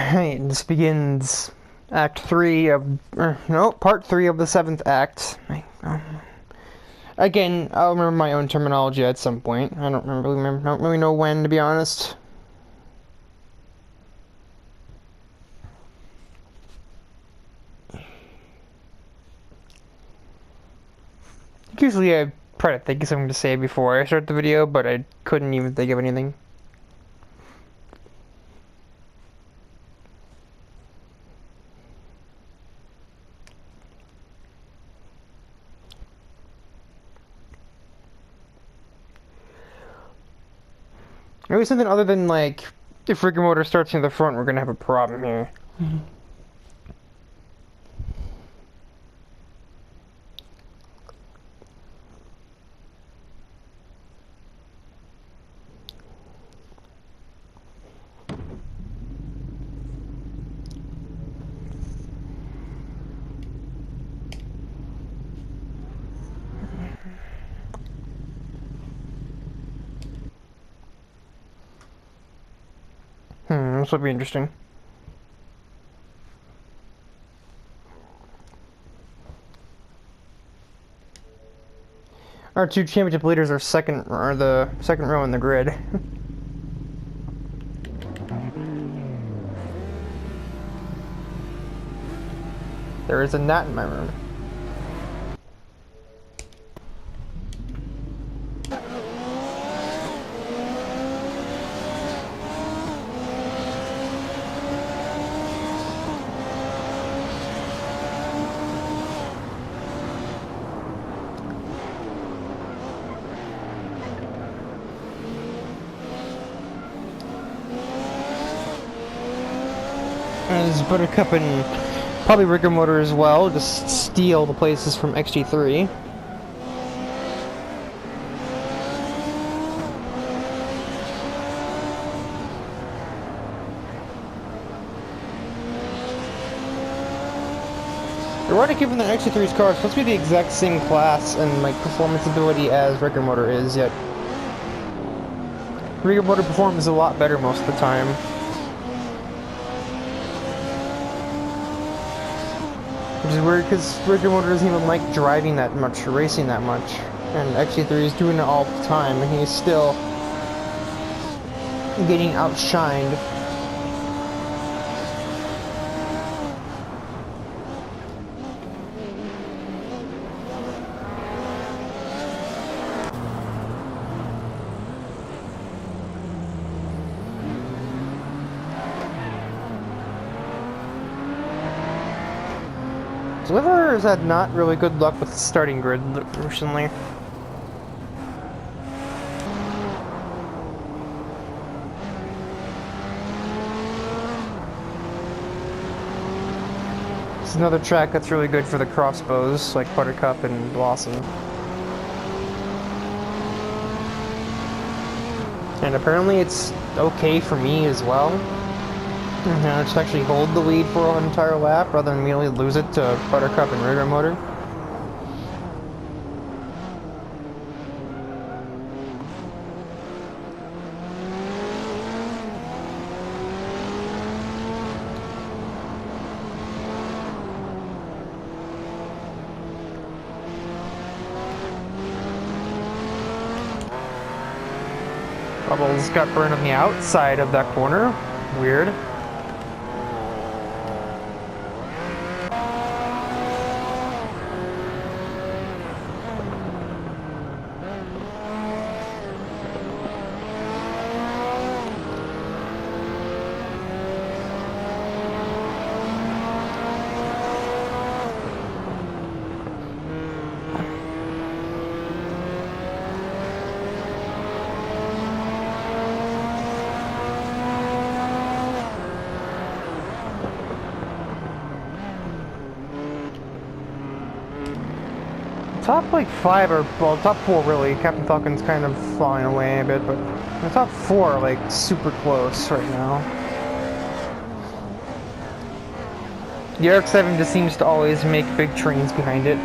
Alright, this begins Act 3 of... no, Part 3 of the 7th Act. Again, I'll remember my own terminology at some point. I don't really know when, to be honest. Usually I try to think of something to say before I start the video, but I couldn't even think of anything. Maybe something other than, like, if rigor motor starts in the front, we're gonna have a problem here. This will be interesting. Our two championship leaders are the second row in the grid. There is a gnat in my room. There's Buttercup and probably rigor motor as well, just steal the places from XG3. Ironic given that XG3's car is supposed to be the exact same class and like performance ability as rigor motor is, yet rigor motor performs a lot better most of the time. Which is weird because rigor motor doesn't even like driving that much or racing that much. And XG3 is doing it all the time and he's still getting outshined. Sliver has had not really good luck with the starting grid recently. It's another track that's really good for the crossbows, like Buttercup and Blossom. And apparently it's okay for me as well. Just actually hold the lead for an entire lap rather than immediately lose it to Buttercup and rigor motor. Bubbles got burned on the outside of that corner. Weird. Top like 5 or, well, top 4 really. Captain Falcon's kind of falling away a bit, but the top 4 are like super close right now. The RX-7 just seems to always make big trains behind it.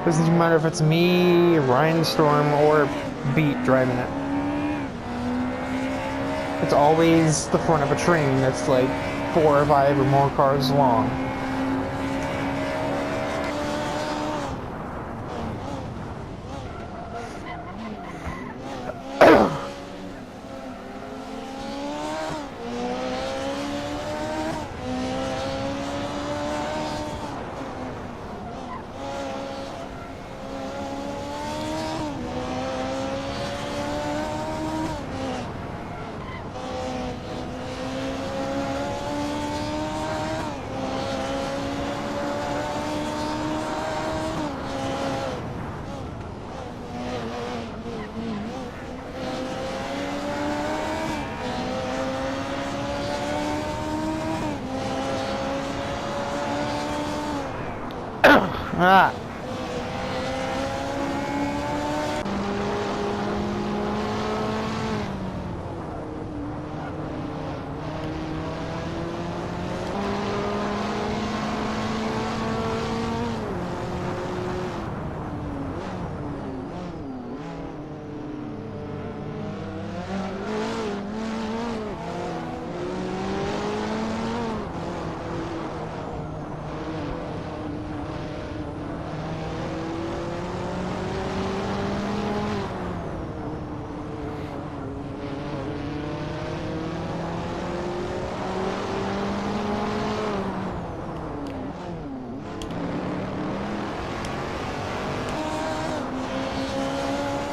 Doesn't even matter if it's me, Ryan Storm, or beat driving it. It's always the front of a train that's like 4 or 5 or more cars long. Ah.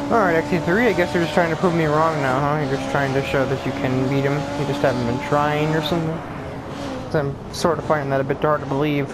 Alright, XC3, I guess you're just trying to prove me wrong now, huh? You're just trying to show that you can beat him. You just haven't been trying or something. So I'm sort of finding that a bit hard to believe.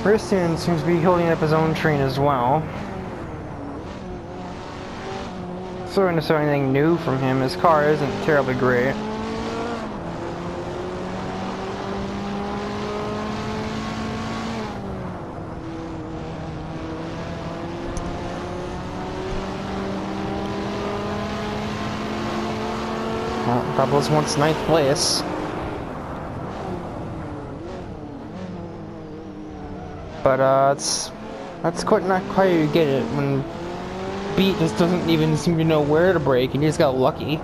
Christian seems to be holding up his own train as well. Starting to show anything new from him. His car isn't terribly great. Well, Pablo's wants 9th place. But that's quite not quite how you get it when Beat just doesn't even seem to know where to brake and he just got lucky.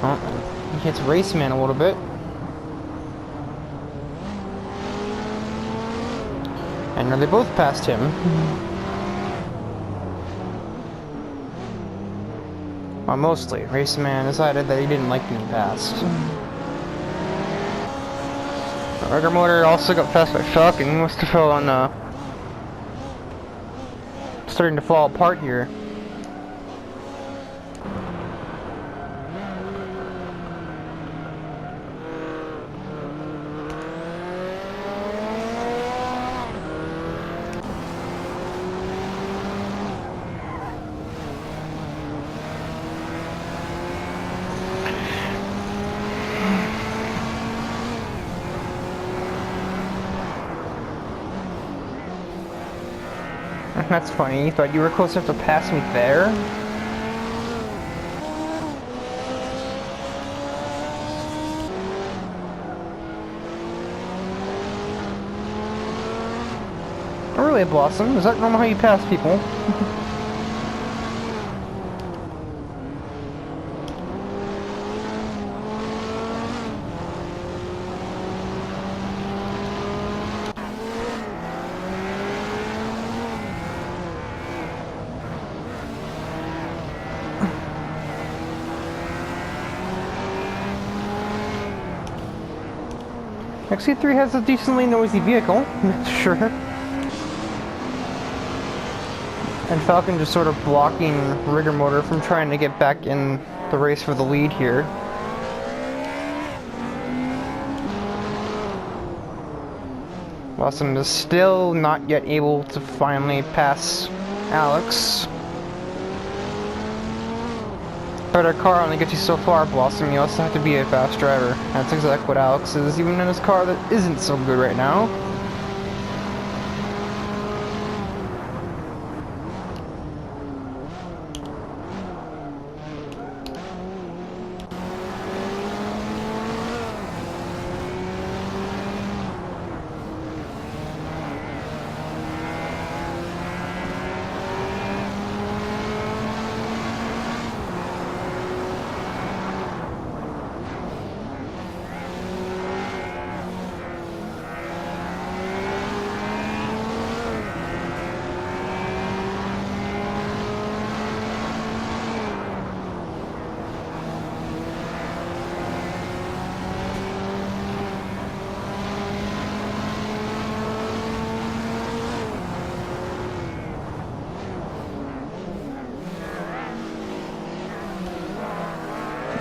Oh, he hits Raceman a little bit. And now they both passed him. Well, mostly. Raceman decided that he didn't like being passed. Rigger motor also got passed by Falcon. He must have fell on starting to fall apart here. That's funny. You thought you were close enough to pass me there? Oh, really, Blossom? Is that normal how you pass people? XC3 has a decently noisy vehicle, that's sure. And Falcon just sort of blocking Rigger Motor from trying to get back in the race for the lead here. Blossom is still not yet able to finally pass Alex. Better car only gets you so far, Blossom. You also have to be a fast driver. That's exactly what Alex is, even in his car that isn't so good right now.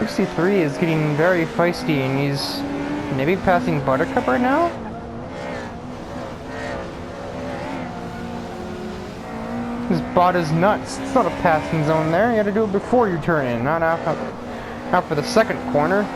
C3 is getting very feisty, and he's maybe passing Buttercup right now? This bot is nuts. It's not a passing zone there. You gotta do it before you turn in, not after the second corner.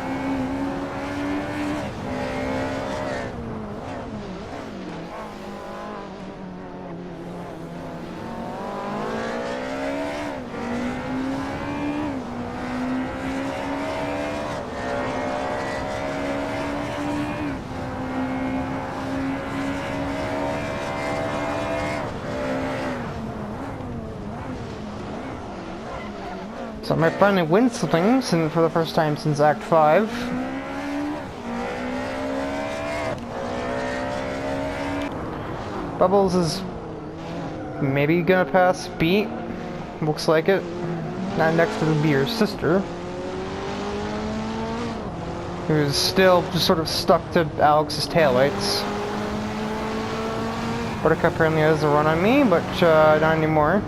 So I might finally win something for the first time since Act 5. Bubbles is maybe gonna pass Beat. Looks like it. Not next to be your sister, who's still just sort of stuck to Alex's taillights. Buttercup apparently has a run on me, but not anymore.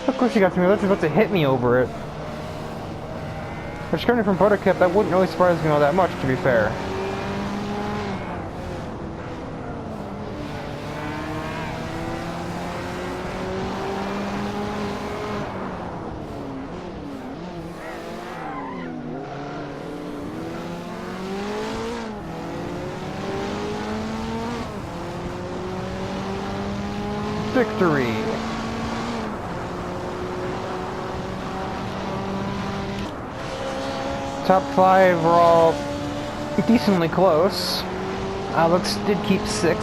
Of course she got to me. That's about to hit me over it. But coming from Buttercup, that wouldn't really surprise me all that much, to be fair. Victory! Top 5 were all decently close. Alex did keep 6th.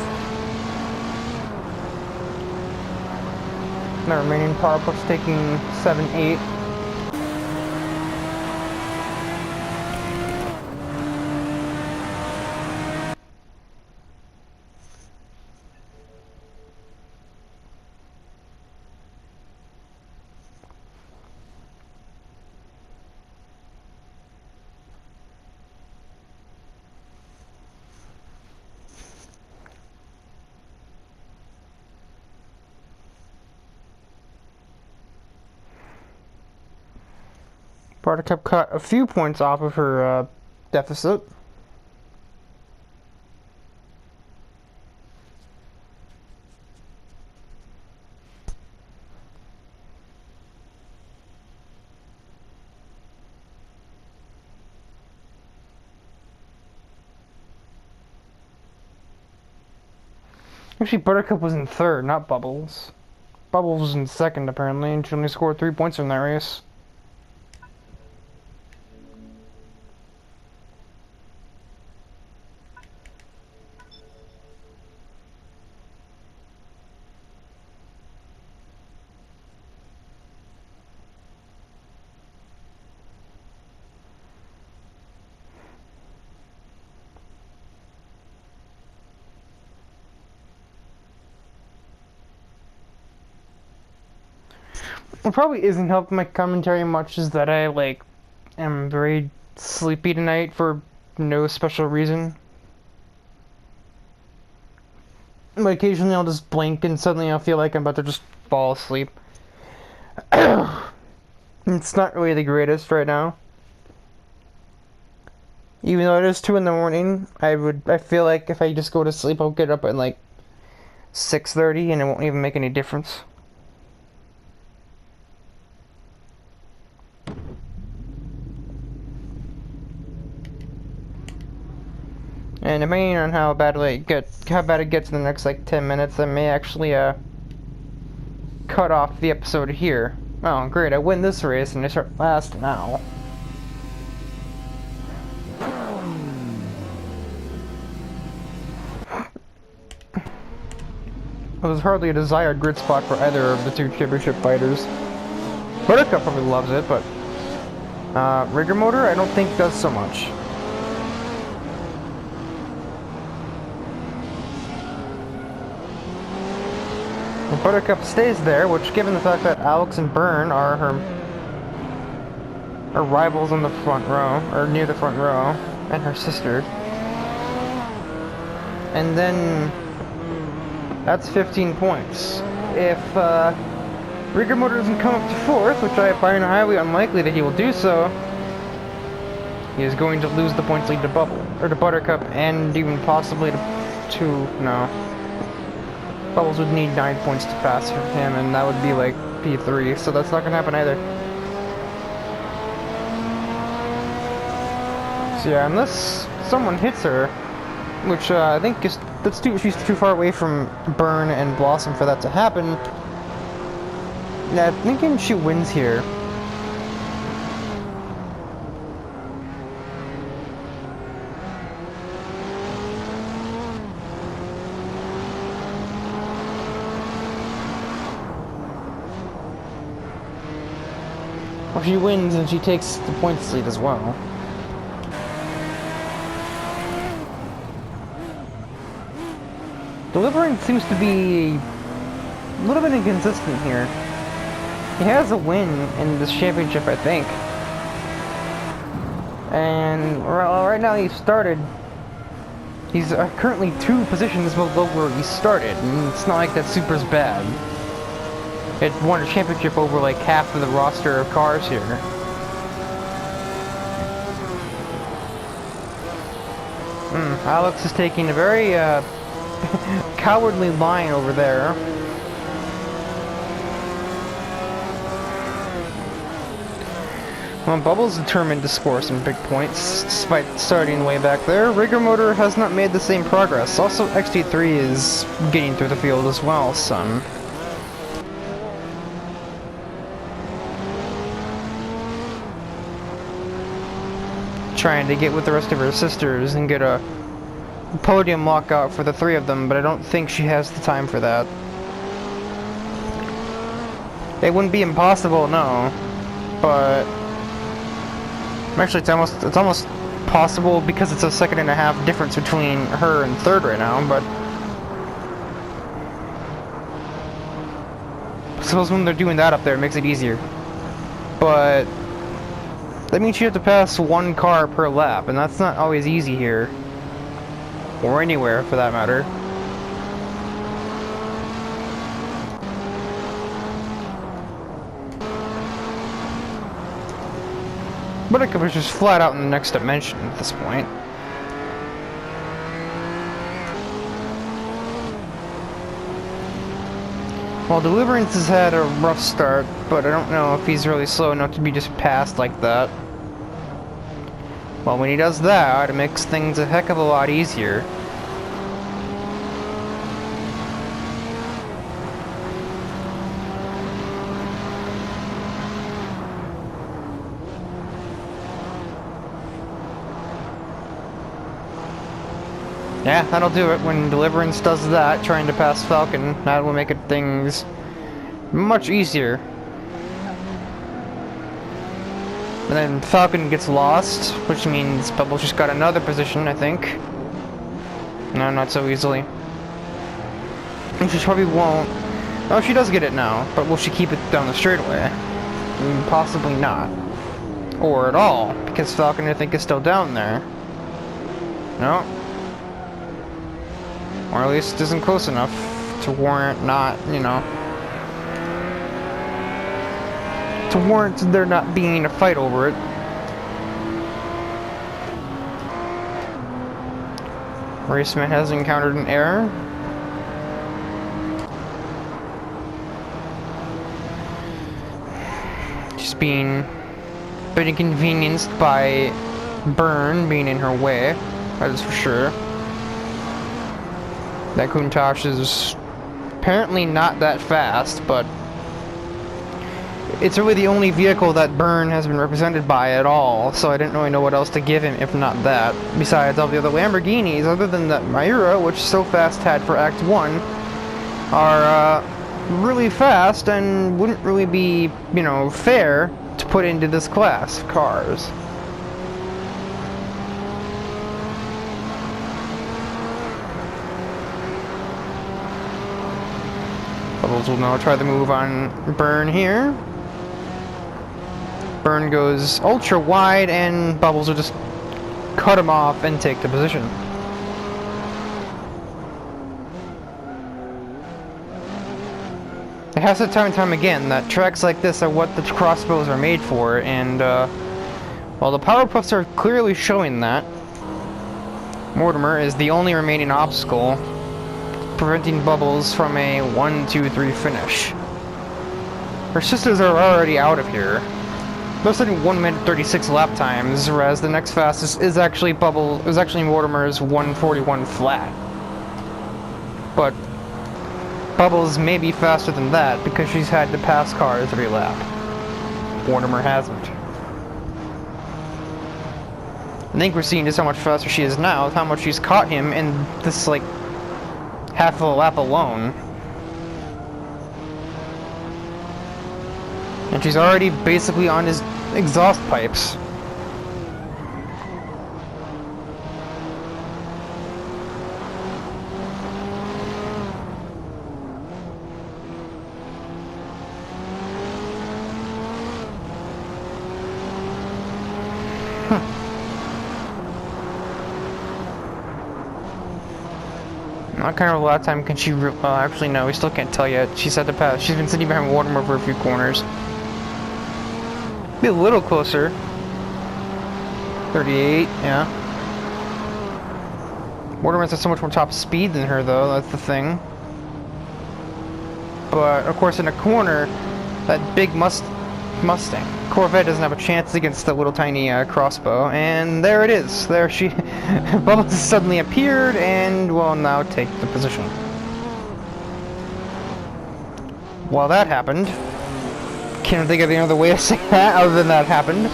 The remaining power push taking 7, 8. Buttercup cut a few points off of her deficit. Actually, Buttercup was in 3rd, not Bubbles. Bubbles was in 2nd, apparently, and she only scored 3 points in that race. What probably isn't helping my commentary much is that I, like, am very sleepy tonight for no special reason. But occasionally I'll just blink and suddenly I'll feel like I'm about to just fall asleep. It's not really the greatest right now. Even though it is 2 in the morning, I feel like if I just go to sleep, I'll get up at like 6:30 and it won't even make any difference. And depending on how bad it gets in the next like 10 minutes, I may actually cut off the episode here. Oh, great! I win this race and I start last now. It was hardly a desired grid spot for either of the 2 championship fighters. Buttercup probably loves it, but Rigger Motor I don't think does so much. And Buttercup stays there, which, given the fact that Alex and Byrne are her rivals in the front row, or near the front row, and her sister. And then that's 15 points. If Rigger Motor doesn't come up to 4th, which I find highly unlikely that he will do so, he is going to lose the points lead to Buttercup, and even possibly to no. Bubbles would need 9 points to pass him, and that would be like P3, so that's not gonna happen either. So yeah, unless someone hits her, which I think she's too far away from Burn and Blossom for that to happen. Yeah, I'm thinking she wins here. Well, she wins and she takes the points lead as well. Deliverance seems to be a little bit inconsistent here. He has a win in this championship, I think. And right now he's currently 2 positions below where he started, and it's not like that super's bad. It won a championship over like half of the roster of cars here. Alex is taking a very cowardly line over there. Well, Bubbles determined to score some big points, despite starting way back there. Rigger Motor has not made the same progress. Also, XT3 is getting through the field as well, son. Trying to get with the rest of her sisters and get a podium lockout for the 3 of them, but I don't think she has the time for that. It wouldn't be impossible, no, but actually it's almost possible because it's a 1.5 difference between her and 3rd right now. But I suppose when they're doing that up there, it makes it easier. But that means you have to pass 1 car per lap, and that's not always easy here. Or anywhere, for that matter. Buttercup is just flat out in the next dimension at this point. Well, Deliverance has had a rough start, but I don't know if he's really slow enough to be just passed like that. Well, when he does that, it makes things a heck of a lot easier. Yeah, that'll do it. When Deliverance does that, trying to pass Falcon, that will make things much easier. And then Falcon gets lost, which means Bubbles just got another position, I think. No, not so easily. And she probably won't Oh, she does get it now, but will she keep it down the straightaway? Possibly not. Or at all, because Falcon, I think, is still down there. No. Or at least isn't close enough to warrant not, you know... to warrant there not being a fight over it. Raceman has encountered an error. She's being inconvenienced by Byrne being in her way, that is for sure. That Countach is apparently not that fast, but it's really the only vehicle that Byrne has been represented by at all, so I didn't really know what else to give him if not that. Besides all the other Lamborghinis, other than that Miura, which So Fast had for Act 1, are really fast and wouldn't really be, you know, fair to put into this class of cars. Bubbles will now try the move on Byrne here. Byrne goes ultra wide and Bubbles will just cut him off and take the position. It has said time and time again that tracks like this are what the crossbows are made for, and while the Powerpuffs are clearly showing that, Mortimer is the only remaining obstacle preventing Bubbles from a 1-2-3 finish. Her sisters are already out of here. They're sitting 1 minute 36 lap times, whereas the next fastest is actually Mortimer's 1:41 flat. But Bubbles may be faster than that because she's had to pass cars every lap. Mortimer hasn't. I think we're seeing just how much faster she is now, how much she's caught him in this, like, half of a lap alone. And she's already basically on his exhaust pipes. Not kind of a lot of time can she... actually, no, we still can't tell yet. She's had to pass. She's been sitting behind Mortimer for a few corners. Be a little closer. 38, yeah. Mortimer's has so much more top speed than her, though. That's the thing. But, of course, in a corner, that big Mustang. Corvette doesn't have a chance against the little tiny crossbow, and there it is. There she... Bubbles has suddenly appeared, and will now take the position. While that happened... Can't think of any other way to say that, other than that happened.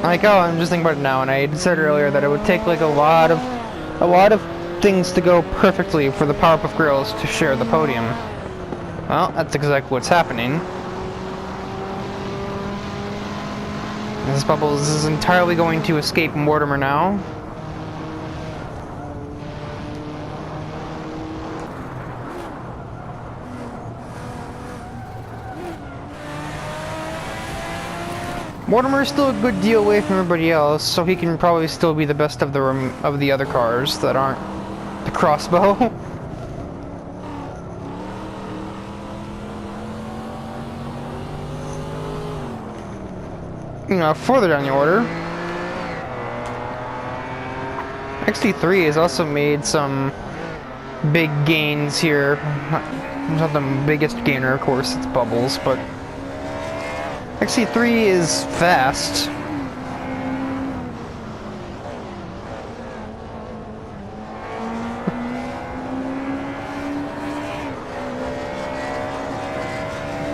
Like, oh, I'm just thinking about it now, and I said earlier that it would take, like, a lot of things to go perfectly for the Powerpuff Girls to share the podium. Well, that's exactly what's happening. This Bubbles is entirely going to escape Mortimer now. Mortimer is still a good deal away from everybody else, so he can probably still be the best of the other cars that aren't the crossbow. You know, further down the order, XT3 has also made some big gains here. Not the biggest gainer, of course, it's Bubbles, but XT3 is fast.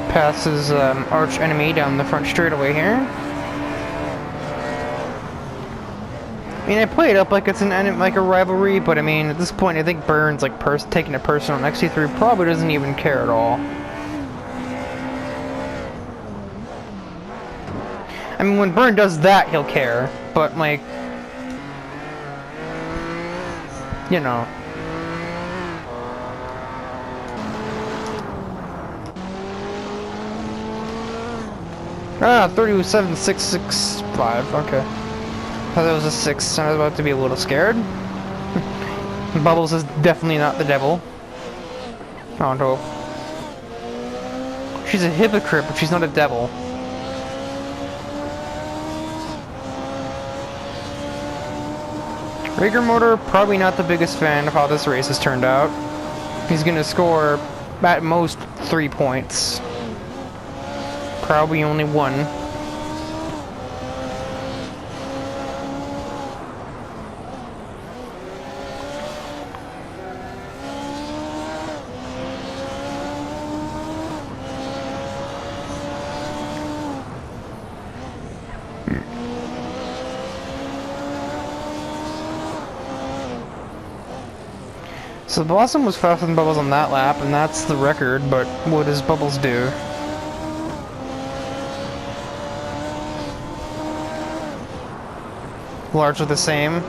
Passes arch enemy down the front straightaway here. I mean, I play it up like it's like a rivalry, but I mean, at this point, I think Byrne's like taking it personal, and XT3 probably doesn't even care at all. I mean, when Byrne does that, he'll care, but like... you know. Ah, 37,665. Okay. Thought that was a 6. I was about to be a little scared. Bubbles is definitely not the devil. I don't hope. She's a hypocrite, but she's not a devil. Rigor Motor, probably not the biggest fan of how this race has turned out. He's gonna score at most 3 points. Probably only 1. So Blossom was faster than Bubbles on that lap, and that's the record, but what does Bubbles do? Largely the same.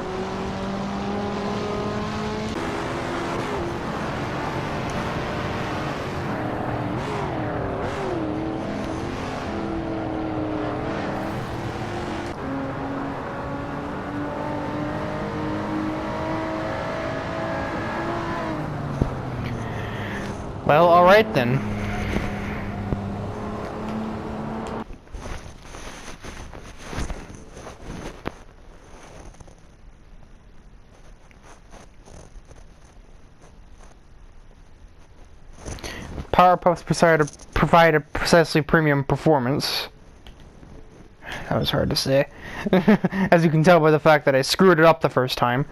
Well, alright then. Powerpuffs provide a precisely premium performance. That was hard to say. As you can tell by the fact that I screwed it up the first time.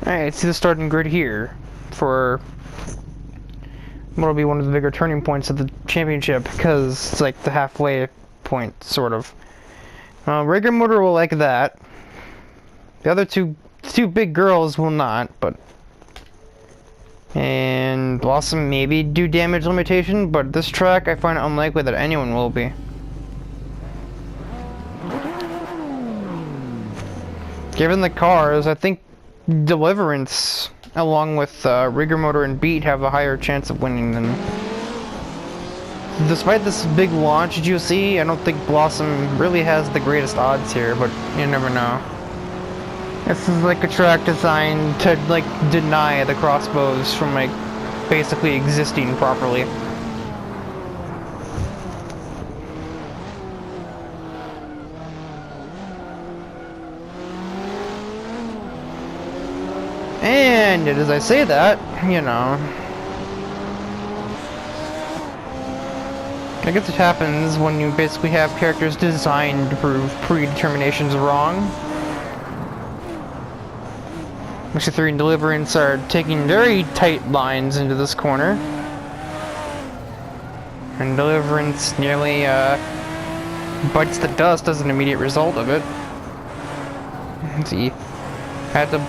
Alright, see the starting grid here for what'll be one of the bigger turning points of the championship, because it's like the halfway point, sort of. Rigor Motor will like that. The other two big girls will not, but... And Blossom maybe do damage limitation, but this track I find it unlikely that anyone will be. Given the cars, I think Deliverance, along with Rigor Motor and Beat, have a higher chance of winning than... Despite this big launch at UC, I don't think Blossom really has the greatest odds here, but you never know. This is like a track designed to, like, deny the crossbows from, like, basically existing properly. And as I say that, you know, I guess it happens when you basically have characters designed to prove predeterminations wrong. 63 and Deliverance are taking very tight lines into this corner. And Deliverance nearly bites the dust as an immediate result of it. Let's see. Had to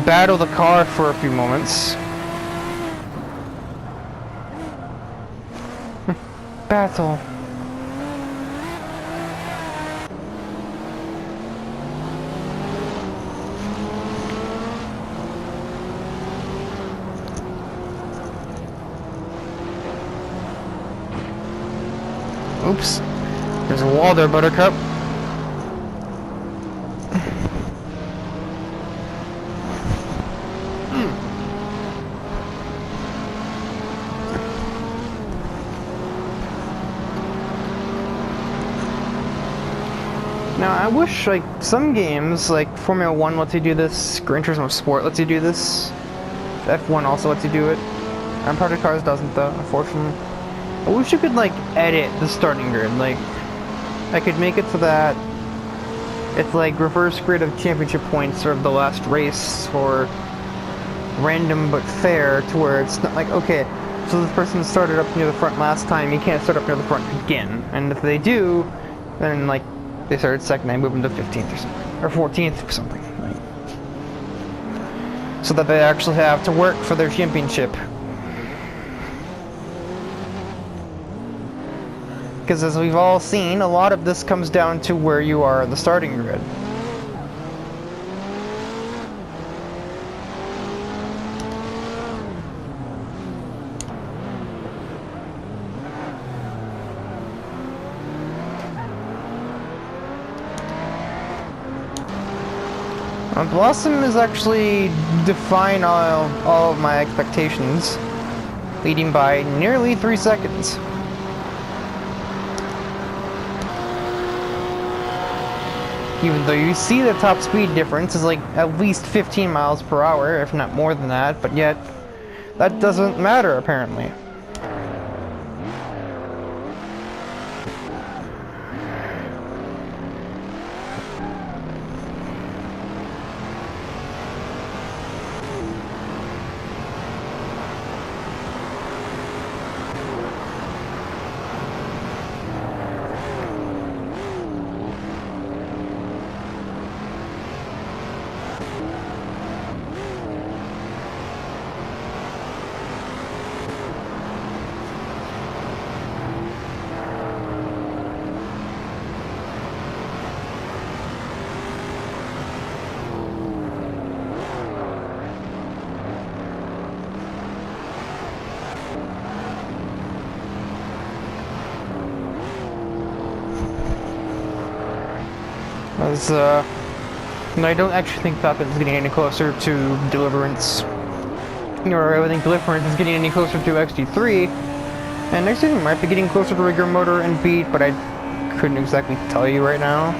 battle the car for a few moments. Battle. Oops. There's a wall there, Buttercup. wish, like, some games, like Formula 1 lets you do this, Gran Turismo Sport lets you do this, F1 also lets you do it. Project Cars doesn't, though, unfortunately. I wish you could, like, edit the starting grid, like, I could make it so that it's like reverse grid of championship points or of the last race, or random but fair, to where it's not like, okay, so this person started up near the front last time, you can't start up near the front again. And if they do, then like they started second, I move them to 15th or something, or 14th or something, right? So that they actually have to work for their championship. Because as we've all seen, a lot of this comes down to where you are in the starting grid. Blossom is actually defying all of my expectations, leading by nearly 3 seconds. Even though you see the top speed difference is like at least 15 miles per hour, if not more than that, but yet that doesn't matter apparently. As, I don't actually think Falcon's getting any closer to Deliverance. Nor I think Deliverance is getting any closer to XT3. And next season might be getting closer to Rigor Motor and Beat, but I couldn't exactly tell you right now.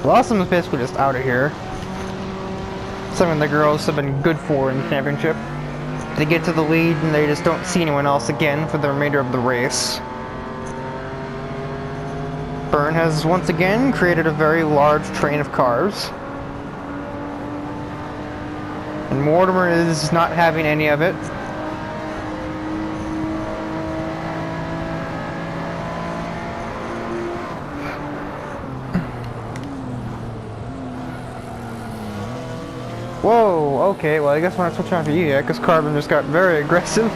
Blossom is basically just out of here. Something the girls have been good for in the championship. They get to the lead and they just don't see anyone else again for the remainder of the race. Byrne has once again created a very large train of cars. And Mortimer is not having any of it. Whoa, okay, well I guess when I switch on to you, because Carbon just got very aggressive.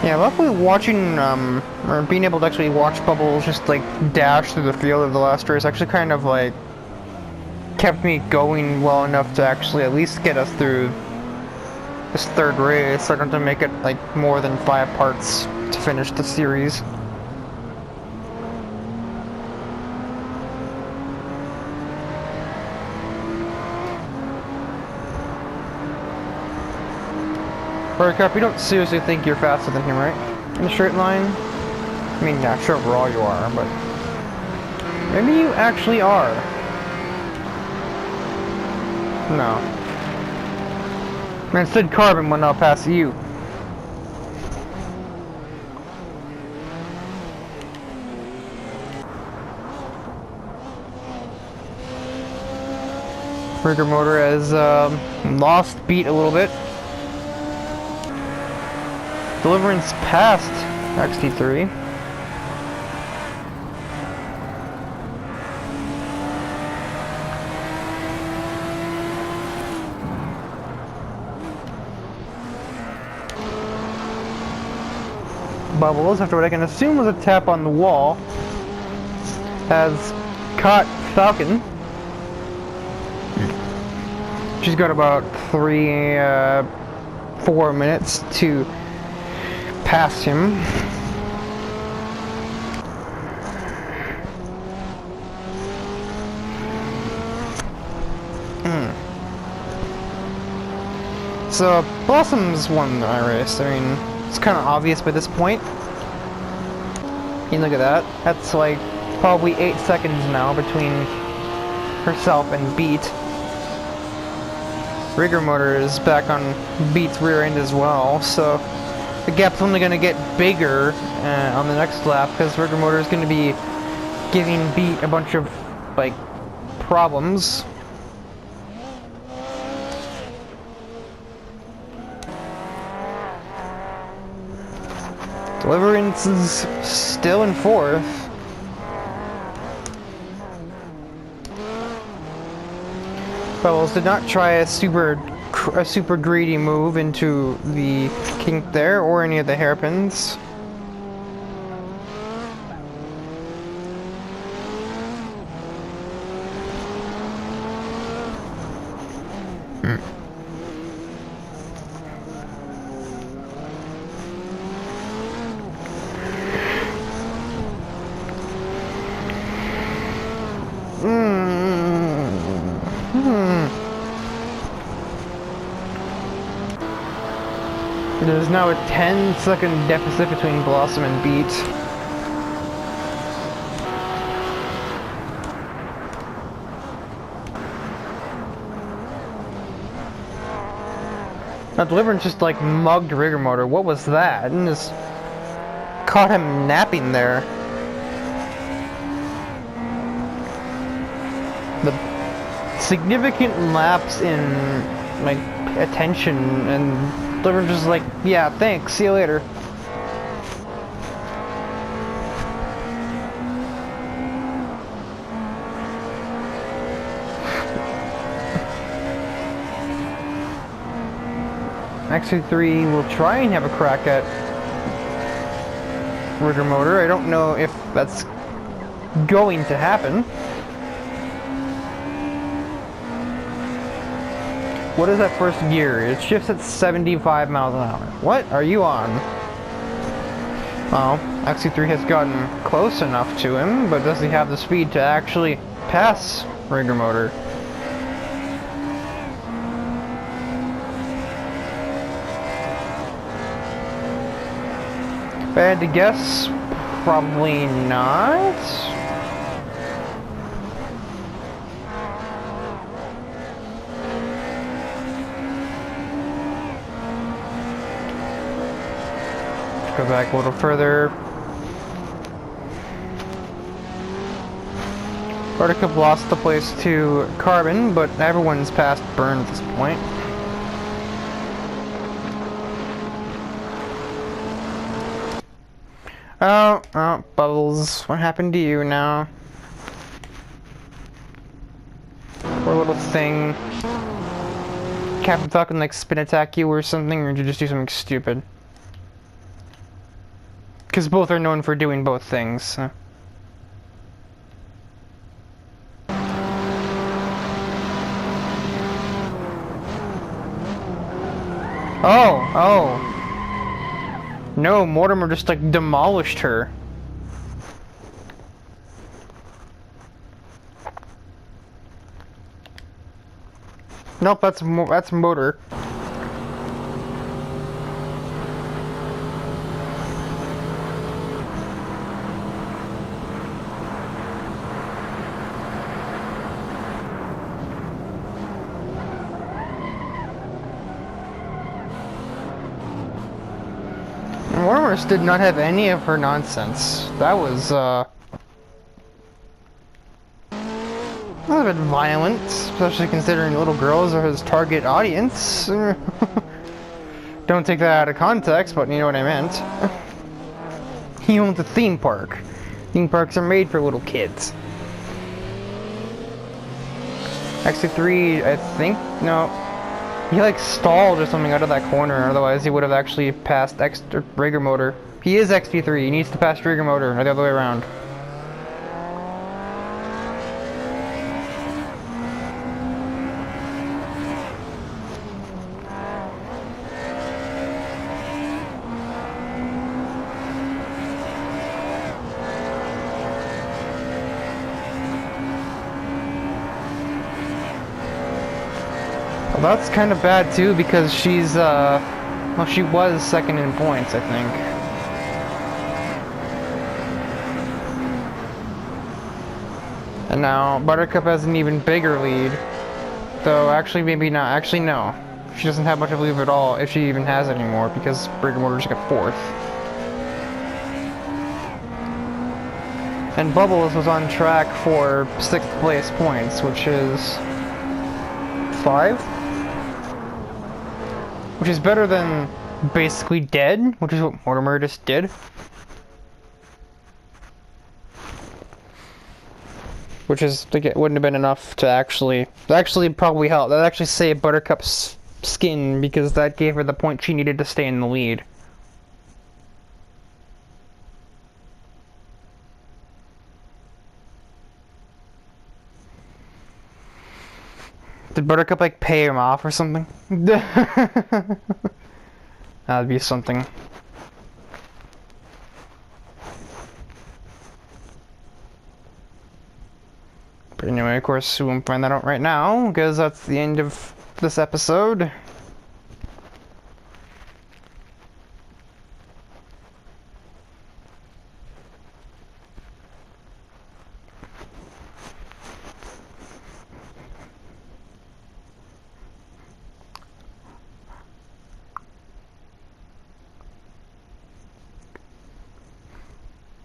Yeah, luckily watching, or being able to actually watch Bubbles just like dash through the field of the last race actually kind of like kept me going well enough to actually at least get us through this third race. I don't have to make it like more than 5 parts to finish the series. Buttercup, you don't seriously think you're faster than him, right? In a straight line? I mean, yeah, sure, overall you are, but maybe you actually are. No. Instead, Carbon went out past you. Rigor Motor has lost beat a little bit. Deliverance passed XT3. Bubbles, after what I can assume was a tap on the wall, has caught Falcon. She's got about 4 minutes to pass him. So, Blossom's won my race. I mean, it's kind of obvious by this point. You look at that. That's like probably 8 seconds now between herself and Beat. Rigger Motor is back on Beat's rear end as well, so the gap's only going to get bigger on the next lap because Rigger Motor is going to be giving Beat a bunch of, like, problems. Deliverance is still in 4th. Fellows did not try a super greedy move into the kink there or any of the hairpins. There's now a 10-second deficit between Blossom and Beat. Now Deliverance just like mugged Rigger Motor. What was that? And just caught him napping there. The significant lapse in like attention, and Deliverance was like, yeah, thanks, see you later. XC3 will try and have a crack at Rigger Motor. I don't know if that's going to happen. What is that first gear? It shifts at 75 miles an hour. What are you on? Well, XC3 has gotten close enough to him, but does he have the speed to actually pass Rigger Motor? If I had to guess, probably not. Go back a little further. Buttercup lost the place to Carbon, but everyone's past Burn at this point. Oh, Bubbles, what happened to you now? Poor little thing. Captain Falcon like spin attack you or something, or did you just do something stupid? Because both are known for doing both things. So. Oh. No, Mortimer just like demolished her. Nope, that's Motor. Mortimer did not have any of her nonsense. That was, a bit violent, especially considering little girls are his target audience. Don't take that out of context, but you know what I meant. He owns a theme park. Theme parks are made for little kids. XC3, I think, no. He like stalled or something out of that corner, otherwise he would have actually passed Rigger Motor. He is XT3, he needs to pass Rigger Motor, or the other way around. That's kind of bad too because she's well, she was second in points, I think. And now Buttercup has an even bigger lead. Though actually maybe not. Actually no. She doesn't have much of a lead at all, if she even has it anymore, because Brigger Motors got 4th. And Bubbles was on track for 6th place points, which is 5? Which is better than basically dead, which is what Mortimer just did. Which is, it wouldn't have been enough to actually probably help. That actually saved Buttercup's skin, because that gave her the point she needed to stay in the lead. Did Buttercup, like, pay him off or something? That'd be something. But anyway, of course, we won't find that out right now, because that's the end of this episode.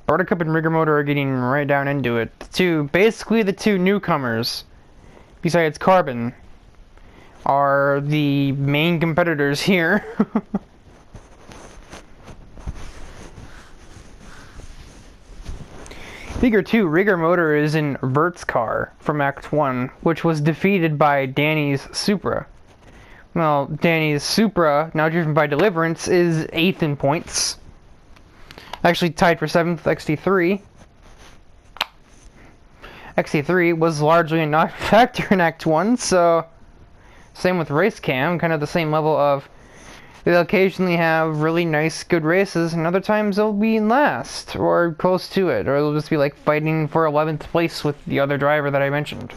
Buttercup and Rigger Motor are getting right down into it. Basically the two newcomers, besides Carbon, are the main competitors here. Figure 2, Rigger Motor is in Bert's car from Act 1, which was defeated by Danny's Supra. Well, Danny's Supra, now driven by Deliverance, is 8th in points. Actually tied for 7th, XT3. XT3 was largely a non-factor in Act 1, so same with Race Cam, kind of the same level of, they'll occasionally have really nice, good races, and other times they'll be in last, or close to it, or they'll just be like fighting for 11th place with the other driver that I mentioned.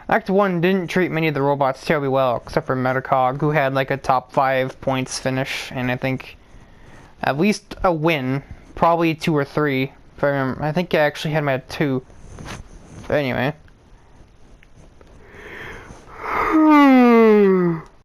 Act 1 didn't treat many of the robots terribly well, except for Metacog, who had like a top 5 points finish, and I think at least a win, probably 2 or 3, if I remember. I think I actually had my 2. But anyway.